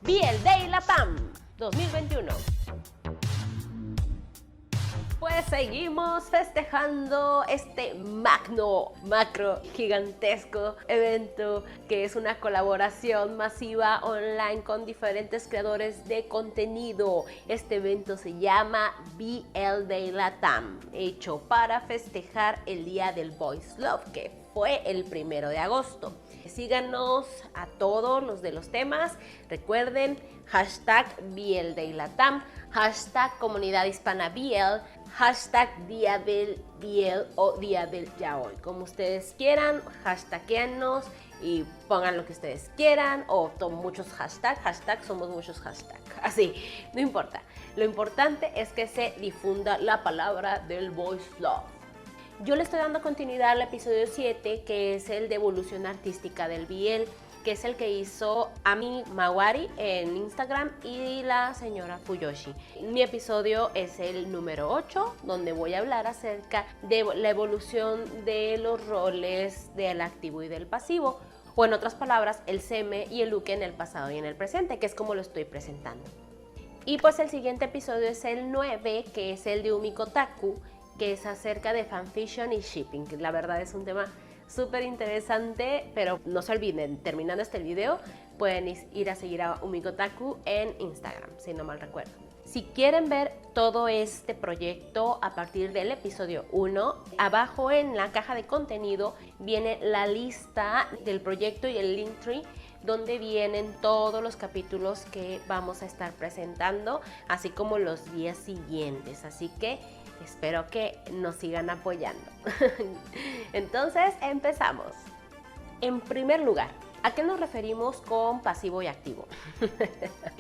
BL Day Latam 2021. Pues seguimos festejando este macro, gigantesco evento que es una colaboración masiva online con diferentes creadores de contenido. Este evento se llama BL Day Latam, hecho para festejar el Día del Boys Love, que fue el 1 de agosto. Síganos a todos los de los temas. Recuerden, hashtag BL Day Latam, hashtag Comunidad Hispana BL, hashtag Día del BL o Día del Yaoi. Como ustedes quieran, hashtagueanos y pongan lo que ustedes quieran, o muchos hashtags, somos muchos hashtags. Así, no importa. Lo importante es que se difunda la palabra del Boys Love. Yo le estoy dando continuidad al episodio 7, que es el de evolución artística del BL, que es el que hizo Ami Mawari en Instagram y la señora Fuyoshi. Mi episodio es el número 8, donde voy a hablar acerca de la evolución de los roles del activo y del pasivo, o en otras palabras, el seme y el uke en el pasado y en el presente, que es como lo estoy presentando. Y pues el siguiente episodio es el 9, que es el de Umikotaku, que es acerca de fanfiction y shipping. La verdad es un tema súper interesante, pero no se olviden, terminando este video, pueden ir a seguir a Umikotaku en Instagram, si no mal recuerdo. Si quieren ver todo este proyecto a partir del episodio 1, abajo en la caja de contenido viene la lista del proyecto y el Linktree, donde vienen todos los capítulos que vamos a estar presentando, así como los días siguientes. Así que espero que nos sigan apoyando. Entonces, empezamos. En primer lugar, ¿a qué nos referimos con pasivo y activo?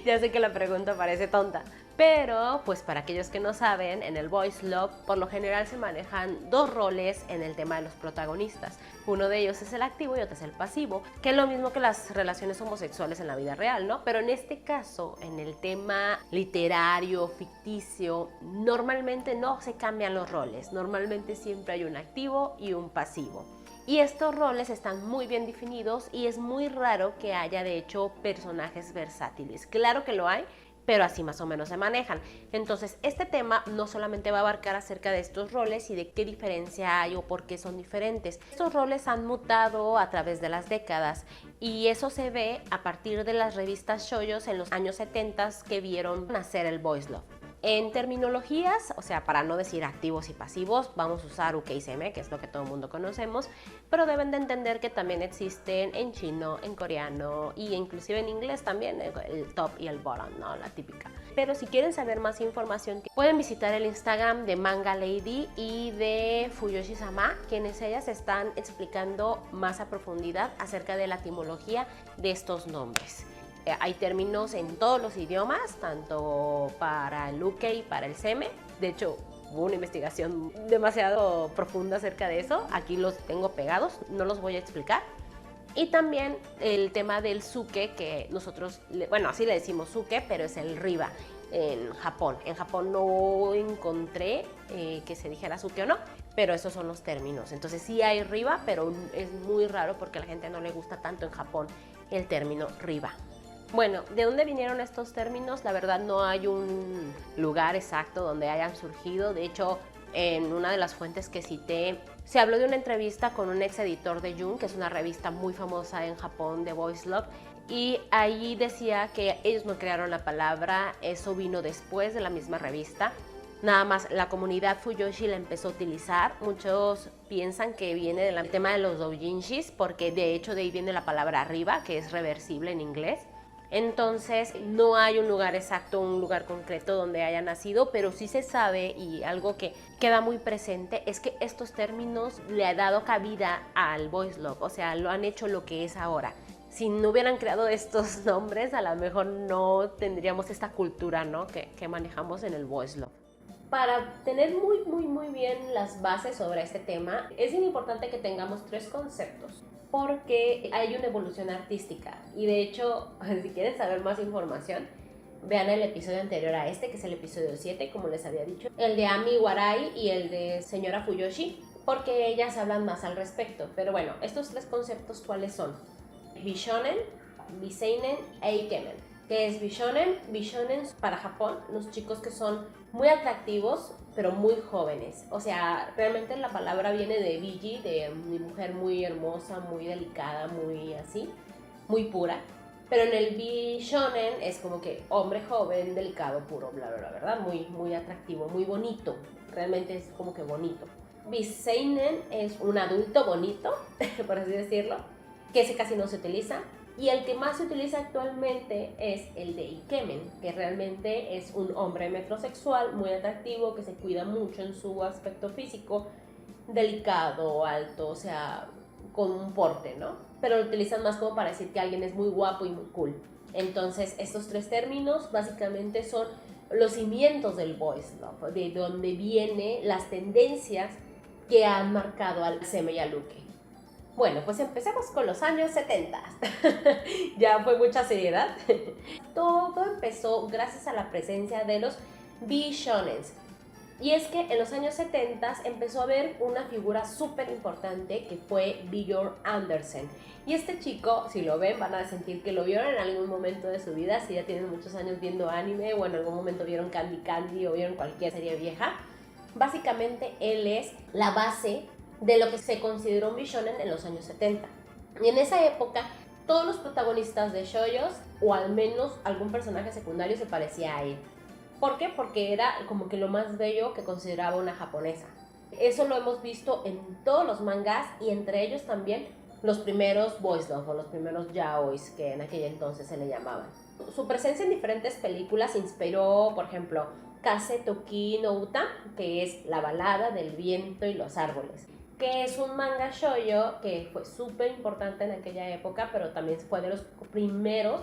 Ya sé que la pregunta parece tonta, pero pues para aquellos que no saben, en el Boys Love por lo general se manejan dos roles en el tema de los protagonistas. Uno de ellos es el activo y otro es el pasivo, que es lo mismo que las relaciones homosexuales en la vida real, ¿no? Pero en este caso, en el tema literario, ficticio, normalmente no se cambian los roles. Normalmente siempre hay un activo y un pasivo. Y estos roles están muy bien definidos y es muy raro que haya de hecho personajes versátiles. Claro que lo hay, pero así más o menos se manejan. Entonces, este tema no solamente va a abarcar acerca de estos roles y de qué diferencia hay o por qué son diferentes. Estos roles han mutado a través de las décadas y eso se ve a partir de las revistas shoujos en los años 70 que vieron nacer el Boys Love. En terminologías, o sea, para no decir activos y pasivos, vamos a usar uke y seme, que es lo que todo el mundo conocemos, pero deben de entender que también existen en chino, en coreano y inclusive en inglés también, el top y el bottom, ¿no? La típica. Pero si quieren saber más información, pueden visitar el Instagram de Manga Lady y de Fuyoshi-sama, quienes ellas están explicando más a profundidad acerca de la etimología de estos nombres. Hay términos en todos los idiomas, tanto para el uke y para el seme. De hecho, hubo una investigación demasiado profunda acerca de eso. Aquí los tengo pegados, no los voy a explicar. Y también el tema del suke, que nosotros, bueno, así le decimos suke, pero es el riba en Japón. En Japón no encontré que se dijera suke o no, pero esos son los términos. Entonces sí hay riba, pero es muy raro porque a la gente no le gusta tanto en Japón el término riba. Bueno, ¿de dónde vinieron estos términos? La verdad no hay un lugar exacto donde hayan surgido. De hecho, en una de las fuentes que cité, se habló de una entrevista con un ex editor de Jung, que es una revista muy famosa en Japón de Boys Love, y ahí decía que ellos no crearon la palabra, eso vino después de la misma revista. Nada más la comunidad Fuyoshi la empezó a utilizar. Muchos piensan que viene del tema de los doujinshis, porque de hecho de ahí viene la palabra arriba, que es reversible en inglés. Entonces no hay un lugar exacto, un lugar concreto donde haya nacido, pero sí se sabe, y algo que queda muy presente es que estos términos le han dado cabida al Boys Love, o sea, lo han hecho lo que es ahora. Si no hubieran creado estos nombres, a lo mejor no tendríamos esta cultura, ¿no? que manejamos en el Boys Love. Para tener muy bien las bases sobre este tema, es bien importante que tengamos tres conceptos, porque hay una evolución artística. Y de hecho, si quieren saber más información, vean el episodio anterior a este, que es el episodio 7, como les había dicho, el de Ami Warai y el de señora Fuyoshi, porque ellas hablan más al respecto. Pero bueno, estos tres conceptos, ¿cuáles son? Bishonen, Biseinen e Ikemen. ¿Qué es Bishonen? Bishonen para Japón, los chicos que son muy atractivos, pero muy jóvenes. O sea, realmente la palabra viene de Biji, de mujer muy hermosa, muy delicada, muy así, muy pura. Pero en el Bishonen es como que hombre joven, delicado, puro, bla, bla, bla, ¿verdad? Muy, muy atractivo, muy bonito. Realmente es como que bonito. Biseinen es un adulto bonito, por así decirlo, que ese casi no se utiliza. Y el que más se utiliza actualmente es el de Ikemen, que realmente es un hombre metrosexual muy atractivo, que se cuida mucho en su aspecto físico, delicado, alto, o sea, con un porte, ¿no? Pero lo utilizan más como para decir que alguien es muy guapo y muy cool. Entonces, estos tres términos básicamente son los cimientos del boys love, de donde vienen las tendencias que han marcado al seme y al uke. Bueno, pues empecemos con los años 70. Ya fue mucha seriedad. Todo empezó gracias a la presencia de los Bishonens. Y es que en los años 70 empezó a haber una figura súper importante que fue Björn Andersen. Y este chico, si lo ven, van a sentir que lo vieron en algún momento de su vida, si ya tienen muchos años viendo anime o en algún momento vieron Candy Candy o vieron cualquier serie vieja. Básicamente él es la base de lo que se consideró un Bishonen en los años 70. Y en esa época, todos los protagonistas de shoujos, o al menos algún personaje secundario, se parecía a él. ¿Por qué? Porque era como que lo más bello que consideraba una japonesa. Eso lo hemos visto en todos los mangas y entre ellos también los primeros boys love o los primeros yaois que en aquel entonces se le llamaban. Su presencia en diferentes películas inspiró, por ejemplo, Kase Toki no Uta, que es la balada del viento y los árboles, que es un manga shoujo que fue súper importante en aquella época, pero también fue de los primeros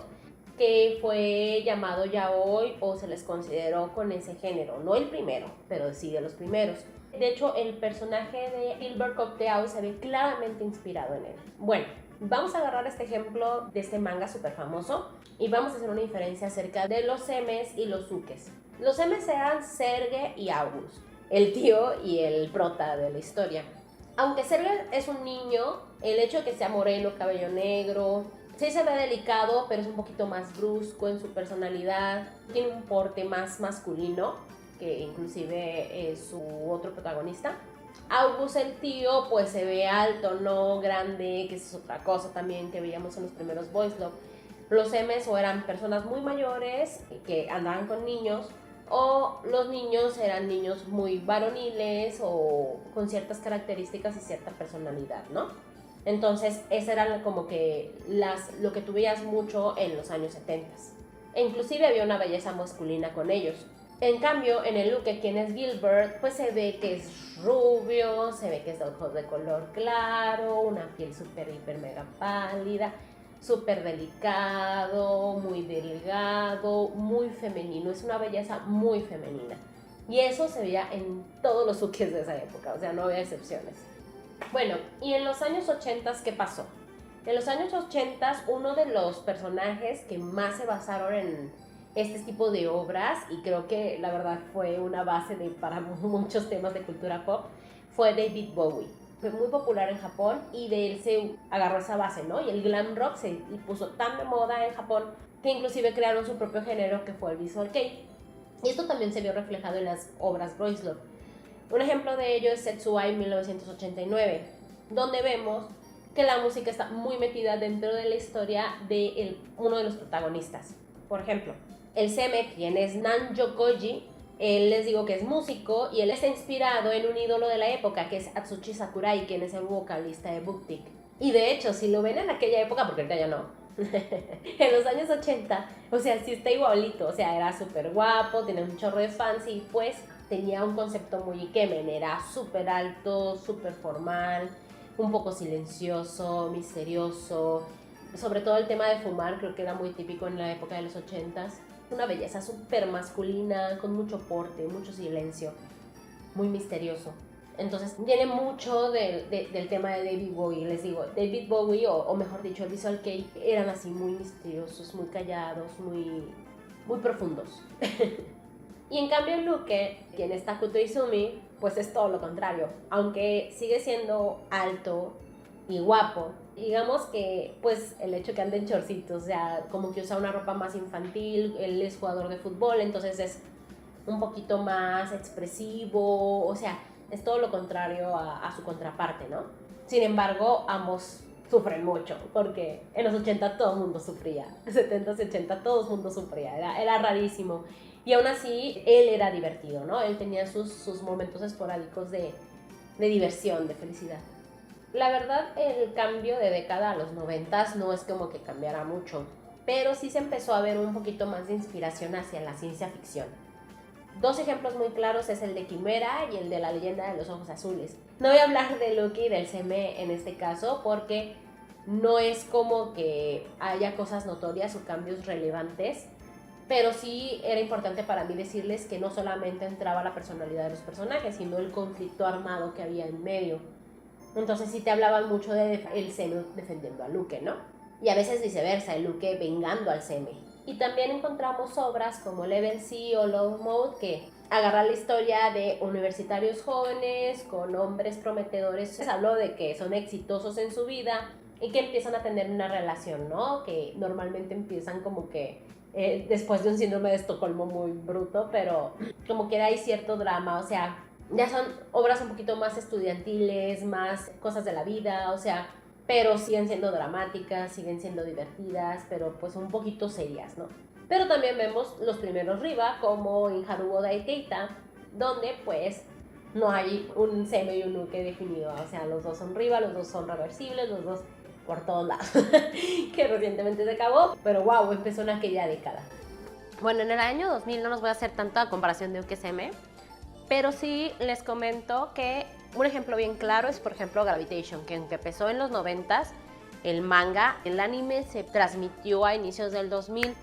que fue llamado yaoi o se les consideró con ese género. No el primero, pero sí de los primeros. De hecho, el personaje de Gilbert Copteau se ve claramente inspirado en él. Bueno, vamos a agarrar este ejemplo de este manga súper famoso y vamos a hacer una diferencia acerca de los semes y los ukes. Los semes eran Serge y August, el tío y el prota de la historia. Aunque Serge es un niño, el hecho de que sea moreno, cabello negro, sí se ve delicado, pero es un poquito más brusco en su personalidad. Tiene un porte más masculino que inclusive su otro protagonista. August, el tío, pues se ve alto, no grande, que es otra cosa también que veíamos en los primeros Boys Love. Los M's o eran personas muy mayores que andaban con niños, o los niños eran niños muy varoniles o con ciertas características y cierta personalidad, ¿no? Entonces, ese era como que lo que tú veías mucho en los años 70. E inclusive había una belleza masculina con ellos. En cambio, en el uke, quien es Gilbert, pues se ve que es rubio, se ve que es de ojos de color claro, una piel súper, hiper, mega pálida, súper delicado, muy delgado, muy femenino. Es una belleza muy femenina. Y eso se veía en todos los ukes de esa época, o sea, no había excepciones. Bueno, y en los años 80, ¿qué pasó? En los años 80, uno de los personajes que más se basaron en este tipo de obras, y creo que la verdad fue una base para muchos temas de cultura pop, fue David Bowie. Fue muy popular en Japón y de él se agarró esa base, ¿no? Y el glam rock se puso tan de moda en Japón que inclusive crearon su propio género que fue el visual kei. Y esto también se vio reflejado en las obras Boys Love. Un ejemplo de ello es Setsuai 1989, donde vemos que la música está muy metida dentro de la historia de uno de los protagonistas. Por ejemplo, el seme, quien es Nanjo Koji, él les digo que es músico y él está inspirado en un ídolo de la época que es Atsushi Sakurai, quien es el vocalista de BookTik. Y de hecho, si lo ven en aquella época, porque ahorita ya no, en los años 80, o sea, sí está igualito, o sea, era súper guapo, tenía un chorro de fans y pues tenía un concepto muy ikemen, era súper alto, súper formal, un poco silencioso, misterioso. Sobre todo el tema de fumar, creo que era muy típico en la época de los 80s. Una belleza súper masculina, con mucho porte, mucho silencio, muy misterioso. Entonces tiene mucho del tema de David Bowie. Les digo, David Bowie, o mejor dicho, el visual kei, eran así muy misteriosos, muy callados, muy profundos. Y en cambio el uke, quien es Takuto Izumi, pues es todo lo contrario. Aunque sigue siendo alto y guapo, Digamos que, pues, el hecho que ande en chorcitos, o sea, como que usa una ropa más infantil, él es jugador de fútbol, entonces es un poquito más expresivo, o sea, es todo lo contrario a su contraparte, ¿no? Sin embargo, ambos sufren mucho, porque en los 80 todo el mundo sufría, 70 y 80 todo el mundo sufría, era rarísimo. Y aún así, él era divertido, ¿no? Él tenía sus momentos esporádicos de diversión, de felicidad. La verdad, el cambio de década a los 90 no es como que cambiara mucho, pero sí se empezó a ver un poquito más de inspiración hacia la ciencia ficción. Dos ejemplos muy claros es el de Quimera y el de la leyenda de los ojos azules. No voy a hablar de Loki y del CM en este caso porque no es como que haya cosas notorias o cambios relevantes, pero sí era importante para mí decirles que no solamente entraba la personalidad de los personajes, sino el conflicto armado que había en medio. Entonces sí te hablaban mucho de el Zeno defendiendo a Luke, ¿no? Y a veces viceversa, el Luke vengando al Zeme. Y también encontramos obras como Level C o Love Mode que agarran la historia de universitarios jóvenes con hombres prometedores. Les habló de que son exitosos en su vida y que empiezan a tener una relación, ¿no? Que normalmente empiezan como que después de un síndrome de Estocolmo muy bruto, pero como que hay cierto drama, o sea, ya son obras un poquito más estudiantiles, más cosas de la vida, o sea, pero siguen siendo dramáticas, siguen siendo divertidas, pero pues un poquito serias, ¿no? Pero también vemos los primeros Riva, como en Haruo Daikeita, donde pues no hay un seno y un nuke definido, o sea, los dos son Riva, los dos son reversibles, los dos por todos lados, que recientemente se acabó, pero wow, empezó en aquella década. Bueno, en el año 2000 no nos voy a hacer tanta comparación de UKSM, pero sí les comento que un ejemplo bien claro es, por ejemplo, Gravitation, que aunque empezó en los 90s, el manga, el anime se transmitió a inicios del 2000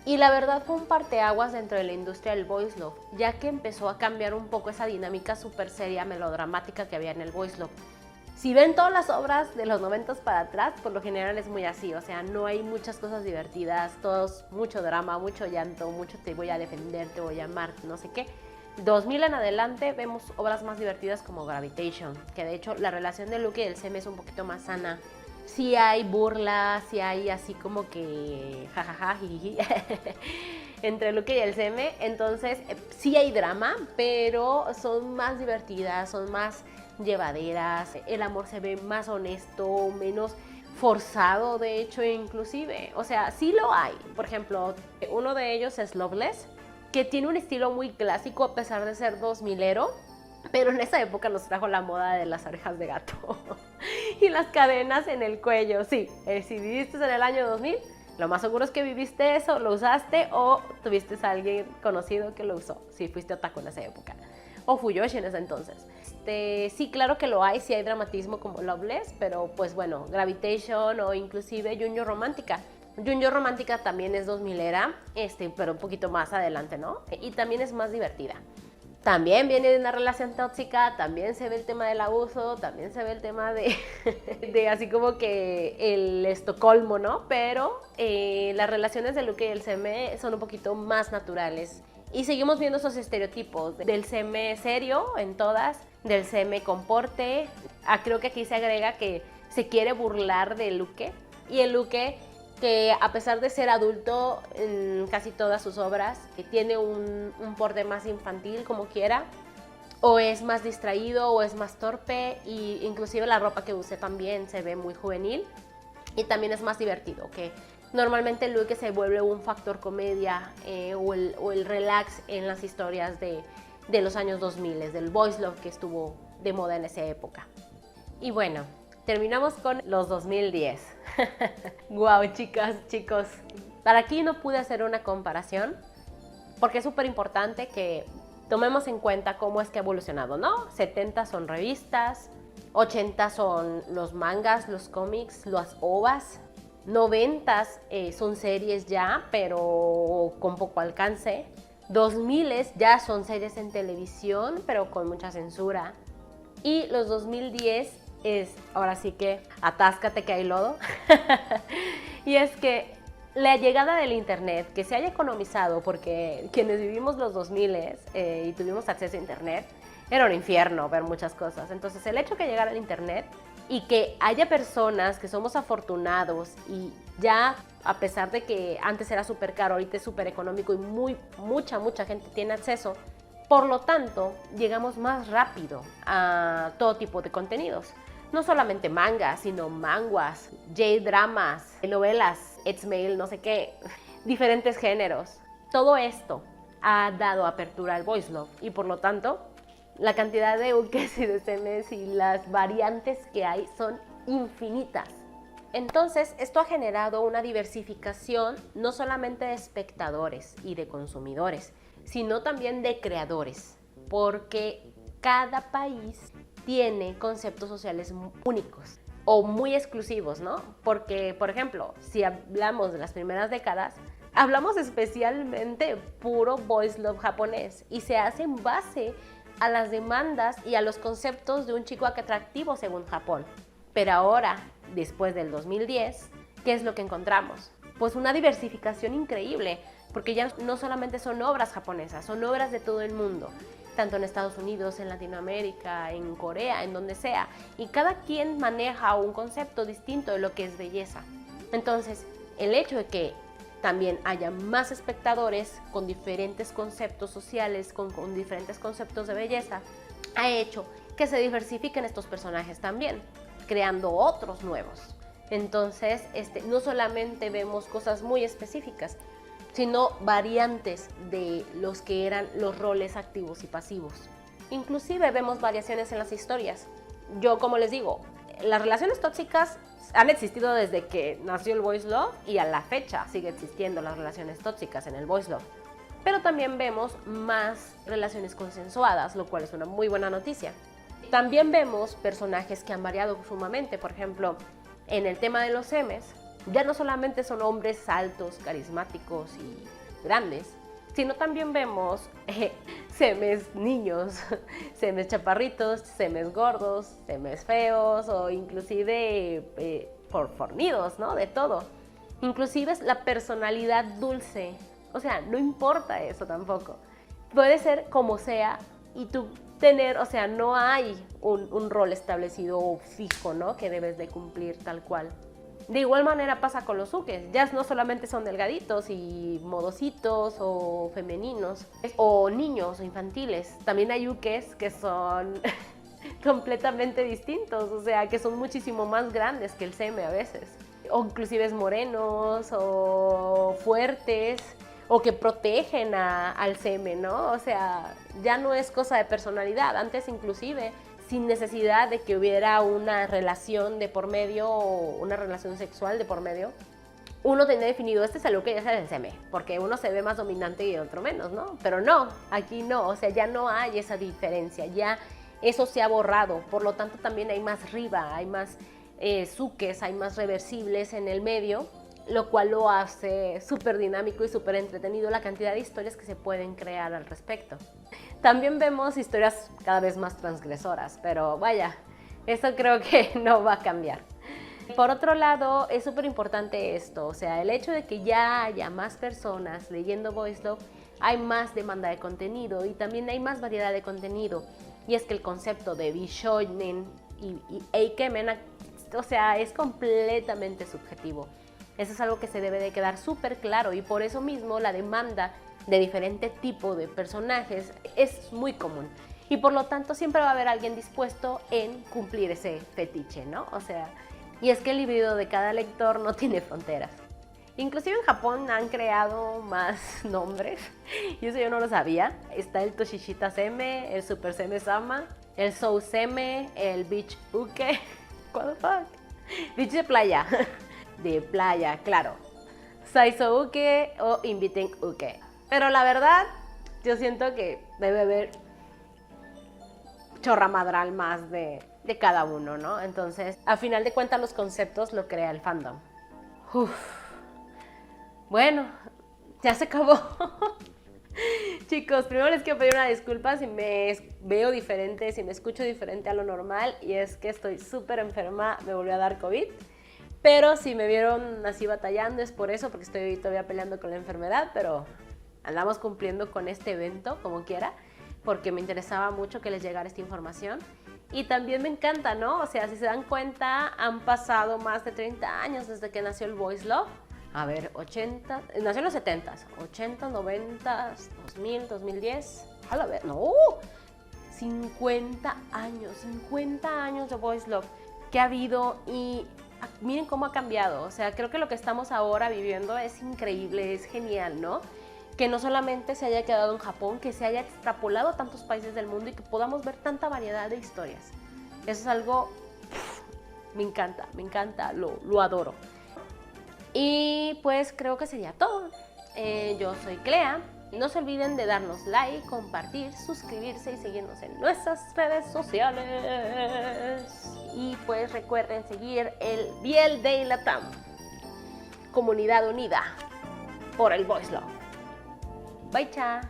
y la verdad fue un parteaguas dentro de la industria del voice love, ya que empezó a cambiar un poco esa dinámica súper seria, melodramática que había en el voice love. Si ven todas las obras de los 90s para atrás, por lo general es muy así, o sea, no hay muchas cosas divertidas, todos mucho drama, mucho llanto, mucho te voy a defender, te voy a amar, no sé qué. 2000 en adelante vemos obras más divertidas como Gravitation, que de hecho la relación de Luke y del Zeme es un poquito más sana. Sí hay burlas, sí hay así como que jajaja, jijiji, entre Luke y el Zeme, entonces sí hay drama, pero son más divertidas, son más llevaderas, el amor se ve más honesto, menos forzado de hecho inclusive, o sea, sí lo hay. Por ejemplo, uno de ellos es Loveless, que tiene un estilo muy clásico a pesar de ser 2000ero, pero en esa época nos trajo la moda de las orejas de gato y las cadenas en el cuello. Sí, si viviste en el año 2000, lo más seguro es que viviste eso, lo usaste o tuviste a alguien conocido que lo usó, si fuiste otaku en esa época, o Fuyoshi en ese entonces. Sí, claro que lo hay, sí hay dramatismo como Loveless, pero pues bueno, Gravitation o inclusive Junjo Romántica. Junjo Romántica también es 2000era, pero un poquito más adelante, ¿no? Y también es más divertida. También viene de una relación tóxica, también se ve el tema del abuso, también se ve el tema de así como que el Estocolmo, ¿no? Pero las relaciones de Luke y el CM son un poquito más naturales. Y seguimos viendo esos estereotipos del CM serio en todas, del CM con porte. Creo que aquí se agrega que se quiere burlar de Luke, y el Luke que a pesar de ser adulto en casi todas sus obras, tiene un porte más infantil como quiera, o es más distraído o es más torpe, y inclusive la ropa que use también se ve muy juvenil y también es más divertido, que normalmente Luke se vuelve un factor comedia o el relax en las historias de los años 2000, del voice love que estuvo de moda en esa época. Y bueno, terminamos con los 2010. Wow, chicas, chicos. Para aquí no pude hacer una comparación porque es súper importante que tomemos en cuenta cómo es que ha evolucionado, ¿no? 70 son revistas, 80 son los mangas, los cómics, las ovas, 90 son series ya, pero con poco alcance, 2000 ya son series en televisión, pero con mucha censura, y los 2010 es, ahora sí que atáscate que hay lodo. Y es que la llegada del internet, que se haya economizado, porque quienes vivimos los 2000 y tuvimos acceso a internet, era un infierno ver muchas cosas. Entonces el hecho que llegara el internet y que haya personas que somos afortunados y ya, a pesar de que antes era súper caro, ahorita es súper económico y mucha gente tiene acceso, por lo tanto, llegamos más rápido a todo tipo de contenidos. No solamente mangas, sino manguas, J-dramas, novelas, X-mail, no sé qué, diferentes géneros. Todo esto ha dado apertura al voice love y por lo tanto, la cantidad de ukes y de semes y las variantes que hay son infinitas. Entonces, esto ha generado una diversificación no solamente de espectadores y de consumidores, sino también de creadores, porque cada país tiene conceptos sociales únicos o muy exclusivos, ¿no? Porque, por ejemplo, si hablamos de las primeras décadas, hablamos especialmente puro voice love japonés y se hace en base a las demandas y a los conceptos de un chico atractivo según Japón. Pero ahora, después del 2010, ¿qué es lo que encontramos? Pues una diversificación increíble, porque ya no solamente son obras japonesas, son obras de todo el mundo, tanto en Estados Unidos, en Latinoamérica, en Corea, en donde sea, y cada quien maneja un concepto distinto de lo que es belleza. Entonces, el hecho de que también haya más espectadores con diferentes conceptos sociales, con diferentes conceptos de belleza, ha hecho que se diversifiquen estos personajes también, creando otros nuevos. Entonces, no solamente vemos cosas muy específicas, sino variantes de los que eran los roles activos y pasivos. Inclusive vemos variaciones en las historias. Yo, como les digo, las relaciones tóxicas han existido desde que nació el voice love y a la fecha sigue existiendo las relaciones tóxicas en el voice love. Pero también vemos más relaciones consensuadas, lo cual es una muy buena noticia. También vemos personajes que han variado sumamente, por ejemplo, en el tema de los semes, ya no solamente son hombres altos, carismáticos y grandes, sino también vemos semes niños, semes chaparritos, semes gordos, semes feos o inclusive fornidos, ¿no? De todo. Inclusive es la personalidad dulce, o sea, no importa eso tampoco. Puede ser como sea y tú tener, o sea, no hay un rol establecido o fijo, ¿no? Que debes de cumplir tal cual. De igual manera pasa con los ukes, ya no solamente son delgaditos y modositos o femeninos o niños o infantiles, también hay ukes que son completamente distintos, o sea, que son muchísimo más grandes que el seme a veces, o inclusive morenos o fuertes o que protegen al seme, ¿no? O sea, ya no es cosa de personalidad, antes inclusive sin necesidad de que hubiera una relación de por medio o una relación sexual de por medio, uno tenía definido, este es el uke y este es el seme, porque uno se ve más dominante y otro menos, ¿no? Pero no, aquí no, o sea, ya no hay esa diferencia, ya eso se ha borrado, por lo tanto también hay más riba, hay más sukes, hay más reversibles en el medio, lo cual lo hace súper dinámico y súper entretenido la cantidad de historias que se pueden crear al respecto. También vemos historias cada vez más transgresoras, pero vaya, eso creo que no va a cambiar. Por otro lado, es súper importante esto, o sea, el hecho de que ya haya más personas leyendo voice love, hay más demanda de contenido y también hay más variedad de contenido. Y es que el concepto de bishonen y eikemen, o sea, es completamente subjetivo. Eso es algo que se debe de quedar súper claro y por eso mismo la demanda de diferente tipo de personajes es muy común. Y por lo tanto siempre va a haber alguien dispuesto en cumplir ese fetiche, ¿no? O sea, y es que el híbrido de cada lector no tiene fronteras. Inclusive en Japón han creado más nombres, y eso yo no lo sabía. Está el Toshishita Seme, el Super Seme Sama, el Sou Seme, el Beach Uke, what the fuck? Beach de playa, claro. Saiso Uke o Inviten Uke. Pero la verdad, yo siento que debe haber chorramadral más de cada uno, ¿no? Entonces, a final de cuentas, los conceptos lo crea el fandom. Uf. Bueno, ya se acabó. Chicos, primero les quiero pedir una disculpa si me veo diferente, si me escucho diferente a lo normal, y es que estoy súper enferma, me volvió a dar COVID. Pero si me vieron así batallando es por eso, porque estoy todavía peleando con la enfermedad, pero andamos cumpliendo con este evento como quiera, porque me interesaba mucho que les llegara esta información. Y también me encanta, ¿no? O sea, si se dan cuenta, han pasado más de 30 años desde que nació el Boys Love. A ver, 80, nació en los 70s, 80, 90, 2000, 2010. A la ver, no, 50 años de Boys Love que ha habido y miren cómo ha cambiado. O sea, creo que lo que estamos ahora viviendo es increíble, es genial, ¿no? Que no solamente se haya quedado en Japón, que se haya extrapolado a tantos países del mundo y que podamos ver tanta variedad de historias. Eso es algo, me encanta, lo adoro. Y pues creo que sería todo. Yo soy Clea. No se olviden de darnos like, compartir, suscribirse y seguirnos en nuestras redes sociales. Y pues recuerden seguir el Biel de Latam, comunidad unida por el Boys Love. Bye, cha.